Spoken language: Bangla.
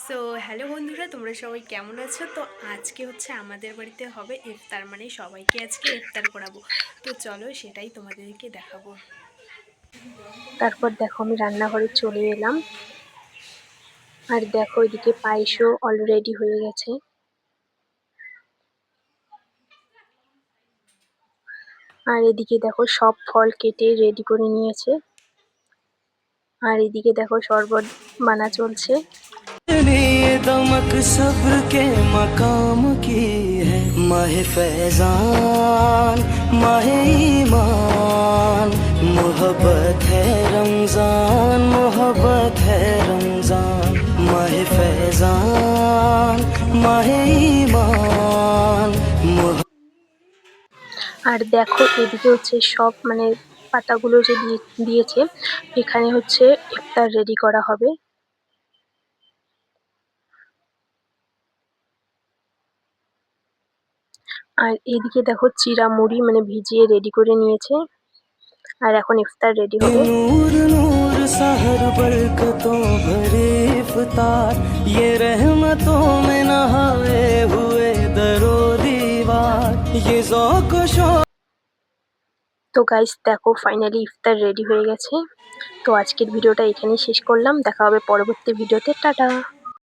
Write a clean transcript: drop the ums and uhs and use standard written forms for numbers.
সো হ্যালো বন্ধুরা, তোমরা সবাই কেমন আছো? তো আজকে হচ্ছে আমাদের বাড়িতে হবে ইফতার, মানে সবাইকে আজকে ইফতার করাবো। তো চলো সেটাই তোমাদেরকে দেখাবো। তারপর দেখো আমি রান্নাঘরে চলে এলাম। আর দেখো এদিকে পায়েসও অলরেডি হয়ে গেছে। আর এদিকে দেখো সব ফল কেটে রেডি করে নিয়েছে। আর এদিকে দেখো শরবত বানা চলছে। ये दमक सब्र के मकाम की है, माहे फैजान माहे ईमान, मोहब्बत है रमजान मोहब्बत है रमजान, माहे फैजान माहे ईमान। আর দেখো এদিকে হচ্ছে সব মানে পাতাগুলো যে দিয়েছে, এখানে হচ্ছে ইফতার রেডি করা হবে। আর এদিকে দেখো চিরা মুড়ি মানে ভিজিয়ে রেডি করে নিয়েছে। আর এখন ইফতার রেডি হবে। नूर नूर सहर बरकतों भरे इफ्तार, ये रहमतों में नहाए हुए दरो दीवार, ये ज़ौक़ शौक़। তো গাইস দেখো ফাইনালি ইফতার রেডি হয়ে গেছে। তো আজকের ভিডিওটা এখানেই শেষ করলাম, দেখা হবে পরবর্তী ভিডিওতে। টাটা।